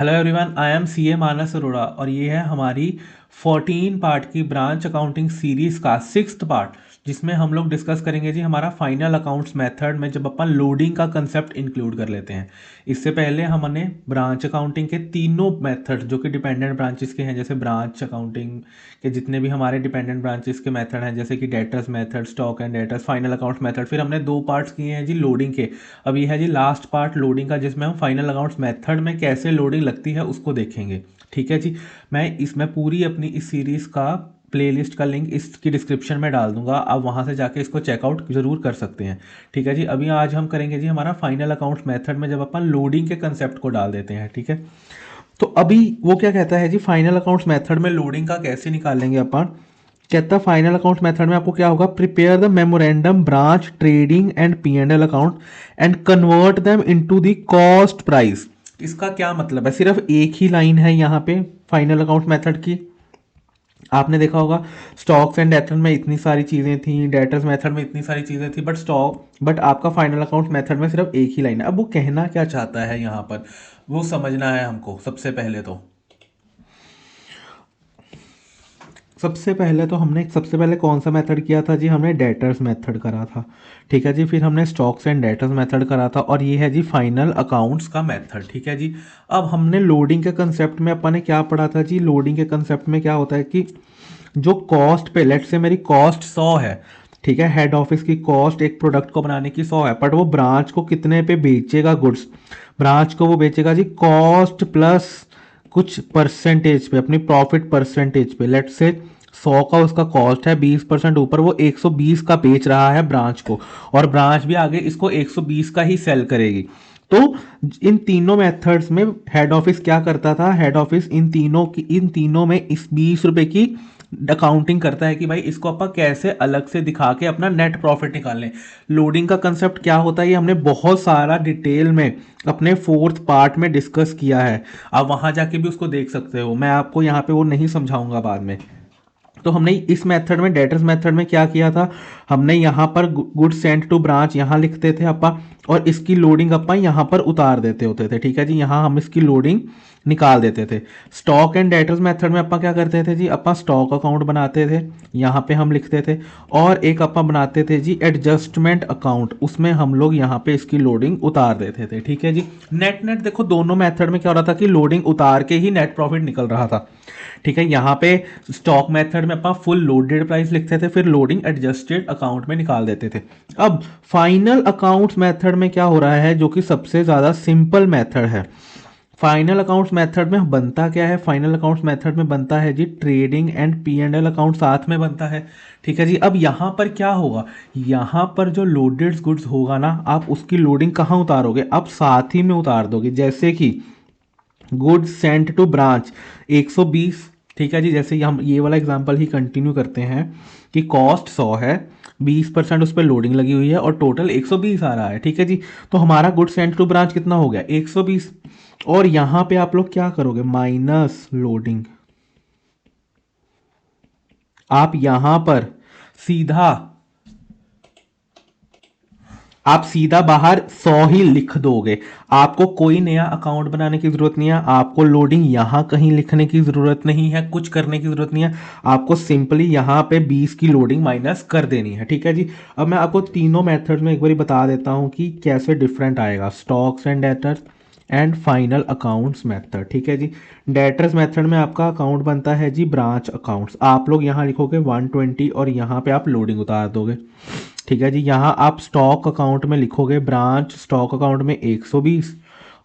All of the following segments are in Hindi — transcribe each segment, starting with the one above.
Hello everyone, I am C A Manas Arora और ये है हमारी 14 पार्ट की ब्रांच अकाउंटिंग सीरीज का 6th पार्ट, जिसमें हम लोग डिस्कस करेंगे जी हमारा फाइनल अकाउंट्स मेथड में जब अपन लोडिंग का कंसेप्ट इंक्लूड कर लेते हैं। इससे पहले हमने ब्रांच अकाउंटिंग के तीनों मेथड जो कि डिपेंडेंट ब्रांचेस के हैं, जैसे ब्रांच अकाउंटिंग के जितने भी हमारे डिपेंडेंट ब्रांचेस के मेथड हैं, जैसे कि debtors method, stock and debtors, final accounts method, फिर हमने 2 पार्ट्स किए हैं जी लोडिंग के। अब ये है जी लास्ट पार्ट लोडिंग का, जिसमें हम फाइनल अकाउंट्स मेथड में कैसे लोडिंग लगती है उसको देखेंगे। ठीक है जी। मैं इसमें पूरी अपनी इस सीरीज़ का प्लेलिस्ट का लिंक इसकी डिस्क्रिप्शन में डाल दूंगा, आप वहां से जाके इसको चेकआउट जरूर कर सकते हैं। ठीक है जी। अभी आज हम करेंगे जी हमारा फाइनल अकाउंट्स मेथड में जब अपन लोडिंग के कंसेप्ट को डाल देते हैं। ठीक है। तो अभी वो क्या कहता है जी, फाइनल अकाउंट्स मेथड में लोडिंग का कैसे निकालेंगे अपन। कहता फाइनल अकाउंट्स मेथड में आपको क्या होगा, prepare the memorandum branch trading and P and L account and convert them into the cost price. इसका क्या मतलब है, सिर्फ एक ही लाइन है यहाँ पे फाइनल अकाउंट्स मेथड की। आपने देखा होगा स्टॉक्स एंड डेटर्स में इतनी सारी चीज़ें थी, डेटर्स मेथड में इतनी सारी चीज़ें थी, बट आपका फाइनल अकाउंट मेथड में सिर्फ एक ही लाइन है। अब वो कहना क्या चाहता है यहाँ पर, वो समझना है हमको। सबसे पहले कौन सा मेथड किया था जी, हमने डेटर्स मेथड करा था। ठीक है जी। फिर हमने स्टॉक्स एंड डेटर्स मेथड करा था और ये है जी फाइनल अकाउंट्स का मेथड। ठीक है जी। अब हमने लोडिंग के कंसेप्ट में अपन ने क्या पढ़ा था जी, लोडिंग के कंसेप्ट में क्या होता है कि जो कॉस्ट पे, लेट से मेरी कॉस्ट 100 है, ठीक है, हेड ऑफिस की कॉस्ट एक प्रोडक्ट को बनाने की 100 है, बट वो ब्रांच को कितने पे बेचेगा गुड्स, ब्रांच को वो बेचेगा जी कॉस्ट प्लस कुछ परसेंटेज पे, अपनी प्रॉफिट परसेंटेज पे। लेट से 100 का उसका कॉस्ट है, 20% ऊपर वो 120 का बेच रहा है ब्रांच को, और ब्रांच भी आगे इसको 120 का ही सेल करेगी। तो इन तीनों मेथड्स में हेड ऑफिस क्या करता था, हेड ऑफिस इन तीनों में इस 20 रुपए की अकाउंटिंग करता है कि भाई इसको अपन कैसे अलग से दिखा के अपना नेट प्रॉफिट निकाल लें। लोडिंग का कंसेप्ट क्या होता है, ये हमने बहुत सारा डिटेल में अपने 4th पार्ट में डिस्कस किया है। आप वहां जाके भी उसको देख सकते हो, मैं आपको यहाँ पे वो नहीं समझाऊंगा बाद में। तो हमने इस मेथड में, डेटर्स मेथड में क्या किया था, हमने यहाँ पर गुड सेंट टू ब्रांच यहाँ लिखते थे अपा, और इसकी लोडिंग अपा यहाँ पर उतार देते होते थे। ठीक है जी। यहाँ हम इसकी लोडिंग निकाल देते थे। स्टॉक एंड डेटर्स मेथड में अपा क्या करते थे जी, अपा स्टॉक अकाउंट बनाते थे, यहाँ पे हम लिखते थे, और एक अपा बनाते थे जी एडजस्टमेंट अकाउंट, उसमें हम लोग यहाँ पे इसकी लोडिंग उतार देते थे। ठीक है जी। नेट नेट देखो, दोनों मेथड में क्या हो रहा था कि लोडिंग उतार के ही नेट प्रॉफिट निकल रहा था। ठीक है। यहाँ पे स्टॉक मेथड में अपन फुल लोडेड प्राइस लिखते थे, फिर लोडिंग एडजस्टेड अकाउंट में निकाल देते थे। अब फाइनल अकाउंट्स मेथड में क्या हो रहा है, जो कि सबसे ज्यादा सिंपल मेथड है। फाइनल अकाउंट्स मेथड में बनता क्या है, फाइनल अकाउंट्स मेथड में बनता है जी trading and P and L account साथ में बनता है। ठीक है जी। अब यहाँ पर क्या होगा, यहाँ पर जो लोडेड गुड्स होगा ना, आप उसकी लोडिंग कहाँ उतारोगे, आप साथ ही में उतार दोगे। जैसे कि गुड्स सेंट टू ब्रांच 120। ठीक है जी। जैसे हम ये वाला एग्जांपल ही कंटिन्यू करते हैं कि कॉस्ट 100 है, 20% उस पर लोडिंग लगी हुई है और टोटल 120 आ रहा है। ठीक है जी। तो हमारा गुड्स सेंट टू ब्रांच कितना हो गया, 120। और यहां पे आप लोग क्या करोगे, माइनस लोडिंग। आप यहां पर सीधा आप सीधा बाहर 100 ही लिख दोगे। आपको कोई नया अकाउंट बनाने की जरूरत नहीं है, आपको लोडिंग यहां कहीं लिखने की जरूरत नहीं है, कुछ करने की जरूरत नहीं है। आपको सिंपली यहां पे 20 की लोडिंग माइनस कर देनी है। ठीक है जी। अब मैं आपको तीनों मेथड में एक बार बता देता हूं कि कैसे डिफरेंट आएगा, stocks and debtors and final accounts method. ठीक है जी। डेटर्स मेथड में आपका अकाउंट बनता है जी ब्रांच अकाउंट्स, आप लोग यहाँ लिखोगे 120 और यहाँ पे आप लोडिंग उतार दोगे। ठीक है जी। यहाँ आप स्टॉक अकाउंट में लिखोगे ब्रांच स्टॉक अकाउंट में 120,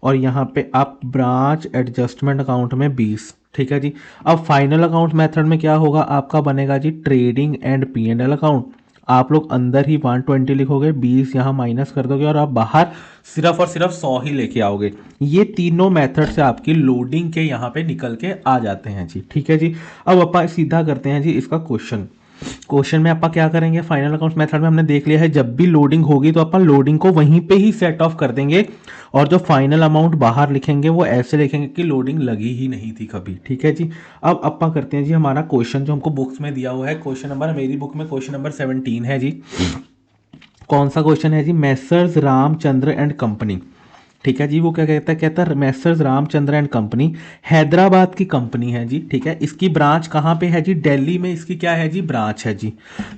और यहाँ पे आप ब्रांच एडजस्टमेंट अकाउंट में 20। ठीक है जी। अब फाइनल अकाउंट मेथड में क्या होगा, आपका बनेगा जी trading and P and L account, आप लोग अंदर ही 120 लिखोगे, 20 यहाँ माइनस कर दोगे, और आप बाहर सिर्फ और सिर्फ 100 ही लेके आओगे। ये तीनों मेथड से आपकी लोडिंग के यहाँ पे निकल के आ जाते हैं जी। ठीक है जी। अब अपन सीधा करते हैं जी इसका क्वेश्चन। क्वेश्चन में अपन क्या करेंगे, फाइनल अकाउंट्स मेथड में हमने देख लिया है, जब भी लोडिंग होगी तो अपन लोडिंग को वहीं पे ही सेट ऑफ कर देंगे, और जो फाइनल अमाउंट बाहर लिखेंगे वो ऐसे लिखेंगे कि लोडिंग लगी ही नहीं थी कभी। ठीक है जी। अब अपन करते हैं जी हमारा क्वेश्चन जो हमको बुक्स में दिया हुआ है, क्वेश्चन नंबर, मेरी बुक में क्वेश्चन नंबर 17 है जी। कौन सा क्वेश्चन है जी, मैसर्स रामचंद्र एंड कंपनी, ठीक है जी। वो क्या कहता है, कहता है Messrs Ramchandra and company Hyderabad की कंपनी है जी। ठीक है, इसकी ब्रांच कहाँ पे है जी, दिल्ली में इसकी क्या है जी, ब्रांच है जी।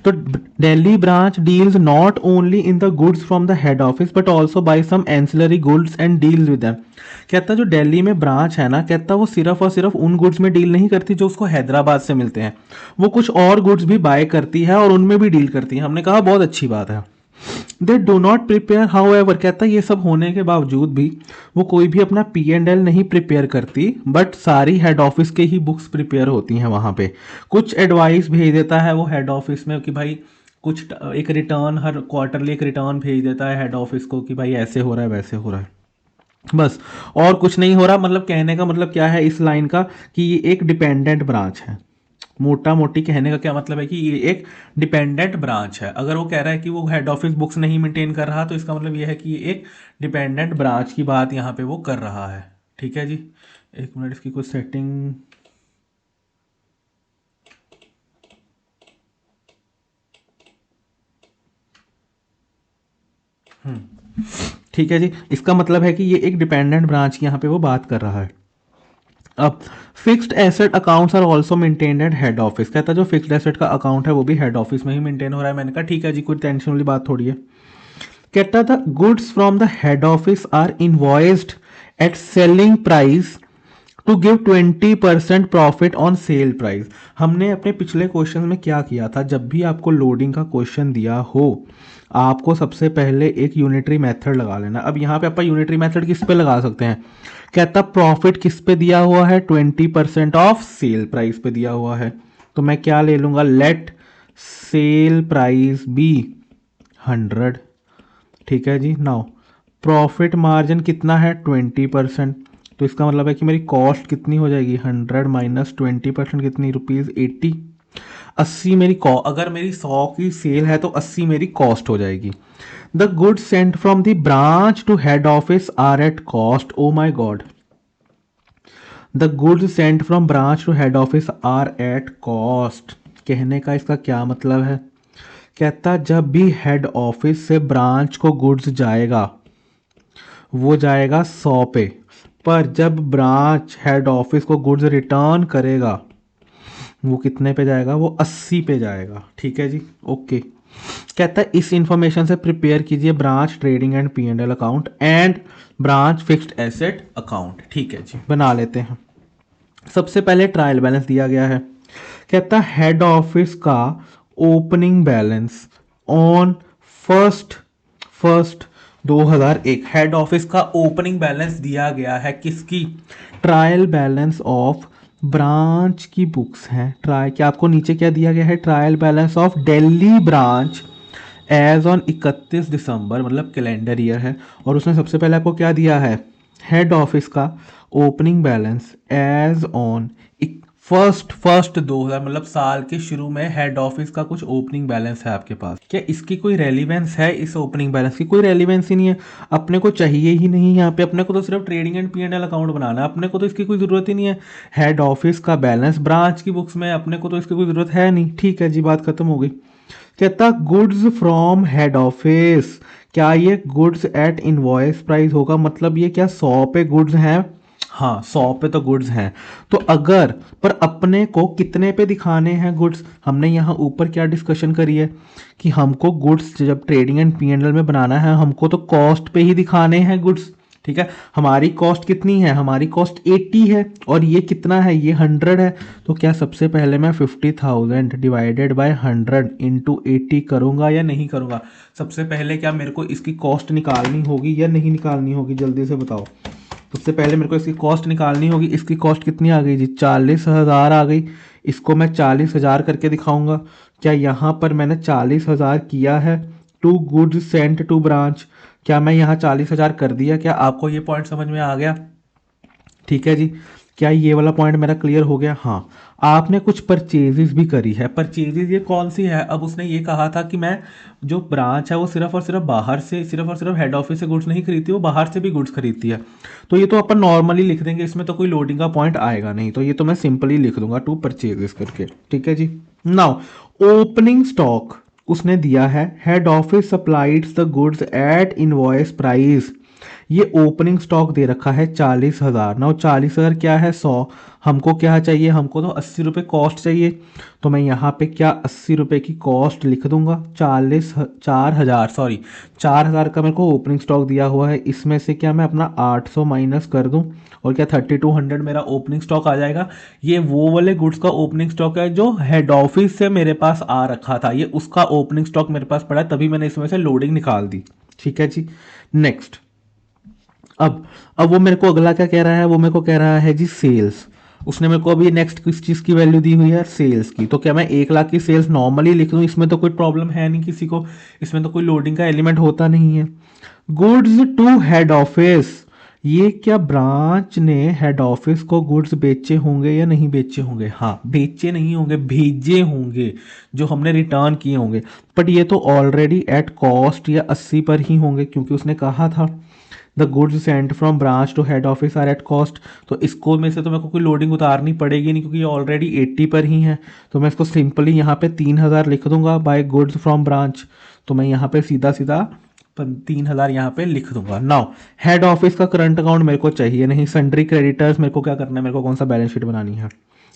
तो Delhi branch deals not only in the goods from the head office but also buy some ancillary goods and deals with them. कहता जो दिल्ली में ब्रांच है ना, कहता वो सिर्फ और सिर्फ उन गुड्स में डील नहीं करती जो उसको हैदराबाद से मिलते हैं, वो कुछ और गुड्स भी बाय करती है और उनमें भी डील करती है। हमने कहा बहुत अच्छी बात है। They do not prepare how ever, कहता है ये सब होने के बावजूद भी वो कोई भी अपना P&L नहीं प्रिपेयर करती, बट सारी हेड ऑफिस के ही बुक्स प्रिपेयर होती हैं वहाँ पे। कुछ एडवाइस भेज देता है वो हेड ऑफिस में कि भाई कुछ एक रिटर्न, हर क्वार्टरली एक रिटर्न भेज देता है हेड ऑफिस को कि भाई ऐसे हो रहा है वैसे हो रहा है, बस। और कुछ नहीं हो रहा। मतलब कहने का मतलब क्या है इस लाइन का, कि ये एक डिपेंडेंट ब्रांच है। मोटा मोटी कहने का क्या मतलब है कि ये एक डिपेंडेंट ब्रांच है। अगर वो कह रहा है कि वो हेड ऑफिस बुक्स नहीं मेंटेन कर रहा, तो इसका मतलब ये है कि ये एक डिपेंडेंट ब्रांच की बात यहाँ पे वो कर रहा है। ठीक है जी, एक मिनट इसकी कुछ सेटिंग। ठीक है जी, इसका मतलब है कि ये एक डिपेंडेंट ब्रांच की यहाँ पे वो बात कर रहा है। अब fixed asset accounts are also maintained at head office. कहता है जो फिक्स्ड एसेट का अकाउंट है वो भी हेड ऑफिस में ही मेंटेन हो रहा है। मैंने कहा ठीक है जी, कोई टेंशन वाली बात थोड़ी है। कहता था goods from the head office are invoiced at selling price to give 20% profit on sale price. हमने अपने पिछले क्वेश्चन में क्या किया था, जब भी आपको लोडिंग का क्वेश्चन दिया हो आपको सबसे पहले एक यूनिटरी मेथड लगा लेना। अब यहाँ पे अपन यूनिटरी मेथड किस पे लगा सकते हैं, कहता प्रॉफिट किस पे दिया हुआ है, 20% ऑफ सेल प्राइस पे दिया हुआ है। तो मैं क्या ले लूंगा, लेट सेल प्राइस बी 100। ठीक है जी, नाउ प्रॉफिट मार्जिन कितना है, 20%। तो इसका मतलब है कि मेरी कॉस्ट कितनी हो जाएगी, 100 माइनस 20% कितनी, ₹80। 80 मेरी अगर मेरी 100 की सेल है तो 80 मेरी कॉस्ट हो जाएगी। The goods sent from the branch to head office are at cost. Oh my god, the goods sent from branch to head office are at cost. कहने का इसका क्या मतलब है, कहता जब भी हेड ऑफिस से ब्रांच को गुड्स जाएगा वो जाएगा 100 पे, पर जब ब्रांच हेड ऑफिस को गुड्स रिटर्न करेगा वो कितने पे जाएगा, वो 80 पे जाएगा। ठीक है जी, ओके। कहता है इस इंफॉर्मेशन से प्रिपेयर कीजिए branch trading and P&L account and branch fixed asset account. ठीक है जी, बना लेते हैं। सबसे पहले ट्रायल बैलेंस दिया गया है। कहता हेड ऑफिस का opening balance on first first 2001। Head office का ओपनिंग बैलेंस दिया गया है किसकी, ट्रायल बैलेंस ऑफ ब्रांच की बुक्स हैं। ट्राई क्या आपको नीचे क्या दिया गया है, trial balance of Delhi branch as on 31 December, मतलब कैलेंडर ईयर है। और उसने सबसे पहले आपको क्या दिया है, हेड ऑफिस का opening balance as on first first 2000, मतलब साल के शुरू में हेड ऑफिस का कुछ ओपनिंग बैलेंस है आपके पास। क्या इसकी कोई रेलिवेंस है, इस ओपनिंग बैलेंस की कोई रेलिवेंस ही नहीं है, अपने को चाहिए ही नहीं। यहाँ पे अपने को तो सिर्फ ट्रेडिंग एंड P&L अकाउंट बनाना है, अपने को तो इसकी कोई ज़रूरत ही नहीं है। हेड ऑफिस का बैलेंस ब्रांच की बुक्स में, अपने को तो इसकी कोई ज़रूरत है नहीं। ठीक है जी, बात खत्म हो गई। कहता गुड्स फ्रॉम हेड ऑफिस, क्या ये गुड्स एट इनवॉइस प्राइस होगा, मतलब ये क्या 100 पे गुड्स हैं, हाँ 100 पे तो गुड्स हैं। तो अगर पर अपने को कितने पे दिखाने हैं गुड्स, हमने यहाँ ऊपर क्या डिस्कशन करी है कि हमको गुड्स जब ट्रेडिंग एंड P&L में बनाना है हमको तो कॉस्ट पे ही दिखाने हैं गुड्स। ठीक है, हमारी कॉस्ट कितनी है, हमारी कॉस्ट 80 है और ये कितना है, ये 100 है। तो क्या सबसे पहले मैं 50,000 डिवाइडेड बाय 100 इंटू 80 करूँगा या नहीं करूँगा, सबसे पहले क्या मेरे को इसकी कॉस्ट निकालनी होगी या नहीं निकालनी होगी, जल्दी से बताओ। सबसे पहले मेरे को इसकी कॉस्ट निकालनी होगी। इसकी कॉस्ट कितनी आ गई जी, 40,000 आ गई। इसको मैं 40,000 करके दिखाऊंगा। क्या यहाँ पर मैंने 40,000 किया है to goods sent to branch, क्या मैं यहाँ 40,000 कर दिया, क्या आपको ये पॉइंट समझ में आ गया। ठीक है जी, क्या ये वाला पॉइंट मेरा क्लियर हो गया। हाँ, आपने कुछ परचेजेस भी करी है। परचेजेस ये कौन सी है, अब उसने ये कहा था कि मैं जो ब्रांच है वो सिर्फ और सिर्फ बाहर से, सिर्फ और सिर्फ हेड ऑफिस से गुड्स नहीं खरीदती, वो बाहर से भी गुड्स खरीदती है। तो ये तो अपन नॉर्मली लिख देंगे, इसमें तो कोई लोडिंग का पॉइंट आएगा नहीं, तो ये तो मैं सिंपली लिख दूंगा टू परचेजेस करके। ठीक है जी, नाउ ओपनिंग स्टॉक उसने दिया है head office supplied the goods at invoice price. ये ओपनिंग स्टॉक दे रखा है 40,000। ना 40,000 क्या है 100, हमको क्या चाहिए, हमको तो 80 रुपये कॉस्ट चाहिए। तो मैं यहाँ पे क्या 80 रुपये की कॉस्ट लिख दूंगा। 4,000 सॉरी 4,000 का मेरे को ओपनिंग स्टॉक दिया हुआ है, इसमें से क्या मैं अपना 800 माइनस कर दूं और क्या 3,200 मेरा ओपनिंग स्टॉक आ जाएगा। ये वो वाले गुड्स का ओपनिंग स्टॉक है जो हेड ऑफिस से मेरे पास आ रखा था, ये उसका ओपनिंग स्टॉक मेरे पास पड़ा है, तभी मैंने इसमें से लोडिंग निकाल दी। ठीक है जी। नेक्स्ट, अब वो मेरे को अगला क्या कह रहा है, वो मेरे को कह रहा है जी सेल्स। उसने मेरे को अभी नेक्स्ट किस चीज़ की वैल्यू दी हुई है, सेल्स की। तो क्या मैं 1 लाख की सेल्स नॉर्मली लिख दूँ, इसमें तो कोई प्रॉब्लम है नहीं किसी को, इसमें तो कोई लोडिंग का एलिमेंट होता नहीं है। गुड्स टू हेड ऑफिस, ये क्या ब्रांच ने हेड ऑफिस को गुड्स बेचे होंगे या नहीं बेचे होंगे, हाँ बेचे नहीं होंगे, भेजे होंगे जो हमने रिटर्न किए होंगे। बट ये तो ऑलरेडी एट कॉस्ट या 80 पर ही होंगे, क्योंकि उसने कहा था the goods sent from branch to head office are at cost. तो इसको में से तो मेरे को कोई लोडिंग उतारनी पड़ेगी नहीं, क्योंकि ये ऑलरेडी 80 पर ही है। तो मैं इसको सिंपली यहाँ पे 3,000 लिख दूंगा बाय गुड्स फ्रॉम ब्रांच। तो मैं यहाँ पे सीधा सीधा 3,000 यहाँ पे लिख दूंगा। नाउ हेड ऑफिस का करंट अकाउंट मेरे को चाहिए नहीं, सन्ड्री क्रेडिटर्स मेरे को क्या करना है, मेरे को कौन सा बैलेंस शीट बनानी है।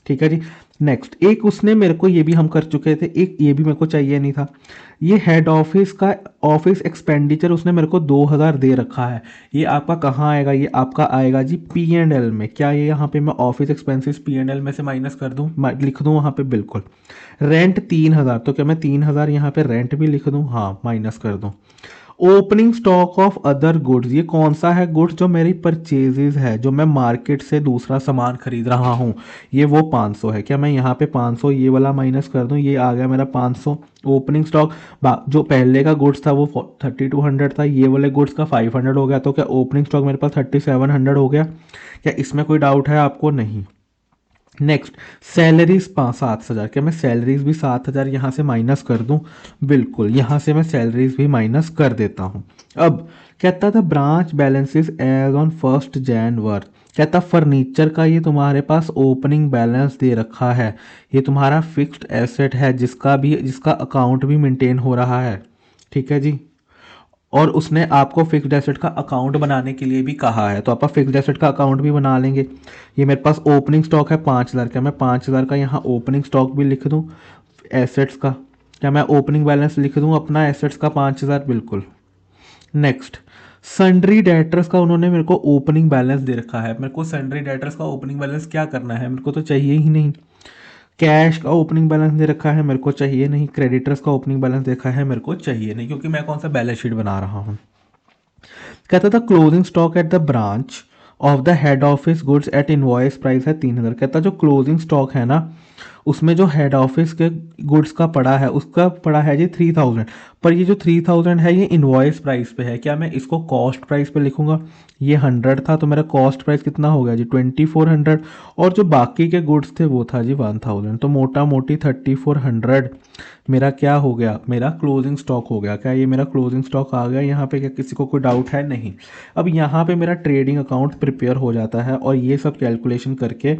ठीक है जी। नेक्स्ट, एक उसने मेरे को, ये भी हम कर चुके थे, एक ये भी मेरे को चाहिए नहीं था। ये हेड ऑफिस का ऑफिस एक्सपेंडिचर उसने मेरे को 2,000 दे रखा है। ये आपका कहाँ आएगा, ये आपका आएगा जी P&L में। क्या ये यहाँ पे मैं ऑफिस एक्सपेंसेस P&L में से माइनस कर दूँ, लिख दूँ वहाँ पे, बिल्कुल। रेंट 3,000, तो क्या मैं 3,000 यहाँ पे रेंट भी लिख दूँ, हाँ माइनस कर दूँ। Opening stock of other goods, ये कौन सा है गुड्स जो मेरी परचेजेज है, जो मैं मार्केट से दूसरा सामान खरीद रहा हूँ, ये वो 500 है। क्या मैं यहाँ पे 500 ये वाला माइनस कर दूँ, ये आ गया मेरा 500 ओपनिंग स्टॉक। जो पहले का गुड्स था वो 3,200 था, ये वाले गुड्स का 500 हो गया। तो क्या ओपनिंग स्टॉक मेरे पास 3,700 हो गया। क्या इसमें कोई डाउट है आपको, नहीं। नेक्स्ट, सैलरीज 7,000, क्या मैं सैलरीज भी 7,000 यहाँ से माइनस कर दूँ, बिल्कुल यहाँ से मैं सैलरीज भी माइनस कर देता हूँ। अब कहता था ब्रांच बैलेंसेस एज ऑन 1 जनवरी, कहता फर्नीचर का ये तुम्हारे पास ओपनिंग बैलेंस दे रखा है, ये तुम्हारा फिक्स्ड एसेट है जिसका अकाउंट भी मेंटेन हो रहा है। ठीक है जी। और उसने आपको फिक्स्ड एसेट का अकाउंट बनाने के लिए भी कहा है, तो आप फिक्स्ड एसेट का अकाउंट भी बना लेंगे। ये मेरे पास ओपनिंग स्टॉक है 5,000 का, मैं 5,000 का यहाँ ओपनिंग स्टॉक भी लिख दूँ एसेट्स का। क्या मैं ओपनिंग बैलेंस लिख दूँ अपना एसेट्स का 5,000, बिल्कुल। नेक्स्ट, सन्ड्री डेटर्स का उन्होंने मेरे को ओपनिंग बैलेंस दे रखा है। मेरे को सन्ड्री डेटर्स का ओपनिंग बैलेंस क्या करना है, मेरे को तो चाहिए ही नहीं। कैश का ओपनिंग बैलेंस दे रखा है, मेरे को चाहिए नहीं। क्रेडिटर्स का ओपनिंग बैलेंस देखा है, मेरे को चाहिए नहीं, क्योंकि मैं कौन सा बैलेंस शीट बना रहा हूँ। कहता था closing stock at the branch of the head office goods at invoice price है 3,000। कहता जो क्लोजिंग स्टॉक है ना, उसमें जो हेड ऑफिस के गुड्स का पड़ा है उसका पड़ा है जी 3,000। पर ये जो 3,000 है ये इनवॉइस प्राइस पे है। क्या मैं इसको कॉस्ट प्राइस पे लिखूंगा, ये 100 था तो मेरा कॉस्ट प्राइस कितना हो गया जी 2,400। और जो बाकी के गुड्स थे वो था जी 1,000। तो मोटा मोटी 3,400 मेरा क्या हो गया, मेरा क्लोजिंग स्टॉक हो गया। क्या ये मेरा क्लोजिंग स्टॉक आ गया यहाँ पे, क्या किसी को कोई डाउट है, नहीं। अब यहाँ पे मेरा ट्रेडिंग अकाउंट प्रिपेयर हो जाता है और ये सब कैलकुलेशन करके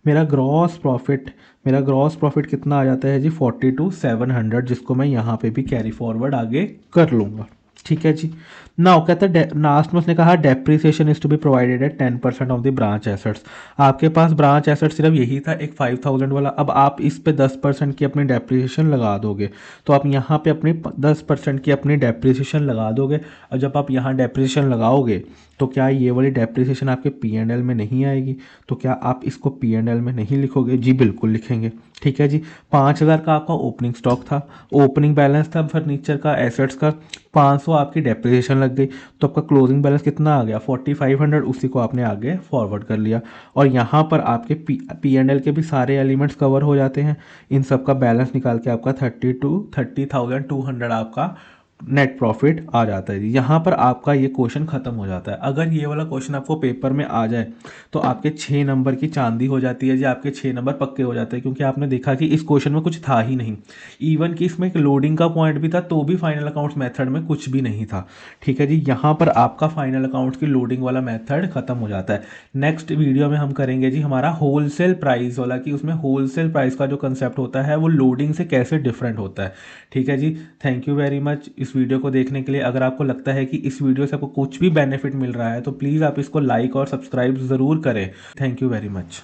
मेरा ग्रॉस प्रॉफिट कितना आ जाता है जी 42,700, जिसको मैं यहाँ पे भी कैरी फॉरवर्ड आगे कर लूँगा। ठीक है जी। नाउ कहता है लास्ट में उसने कहा depreciation is to be provided at 10% of the branch assets. आपके पास ब्रांच एसेट सिर्फ यही था एक 5,000 वाला, अब आप इस पे 10% की अपनी डेप्रिसिएशन लगा दोगे। तो आप यहाँ पे अपनी 10% की अपनी डेप्रिसिएशन लगा दोगे, और जब आप यहाँ डेप्रिसिएशन लगाओगे तो क्या ये वाली डेप्रिसिएशन आपके P&L में नहीं आएगी, तो क्या आप इसको P&L में नहीं लिखोगे, जी बिल्कुल लिखेंगे। ठीक है जी। 5,000 का आपका ओपनिंग स्टॉक था, ओपनिंग बैलेंस था फर्नीचर का एसेट्स का, 500 आपकी डेप्रिसिएशन लग गई, तो आपका क्लोजिंग बैलेंस कितना आ गया 4,500, उसी को आपने आगे फॉरवर्ड कर लिया। और यहाँ पर आपके P&L के भी सारे एलिमेंट्स कवर हो जाते हैं। इन सब का बैलेंस निकाल के आपका 30,200 आपका नेट प्रॉफिट आ जाता है जी। यहाँ पर आपका ये क्वेश्चन खत्म हो जाता है। अगर ये वाला क्वेश्चन आपको पेपर में आ जाए तो आपके 6 नंबर की चांदी हो जाती है जी, आपके 6 नंबर पक्के हो जाते हैं, क्योंकि आपने देखा कि इस क्वेश्चन में कुछ था ही नहीं। इवन कि इसमें एक लोडिंग का पॉइंट भी था तो भी फाइनल अकाउंट्स मेथड में कुछ भी नहीं था। ठीक है जी। यहाँ पर आपका फाइनल अकाउंट्स की लोडिंग वाला मेथड खत्म हो जाता है। नेक्स्ट वीडियो में हम करेंगे जी हमारा होलसेल प्राइस वाला, कि उसमें होलसेल प्राइस का जो कंसेप्ट होता है वो लोडिंग से कैसे डिफरेंट होता है। ठीक है जी। Thank you very much. इस इस वीडियो को देखने के लिए। अगर आपको लगता है कि इस वीडियो से आपको कुछ भी बेनिफिट मिल रहा है तो प्लीज़ आप इसको लाइक और सब्सक्राइब ज़रूर करें। Thank you very much.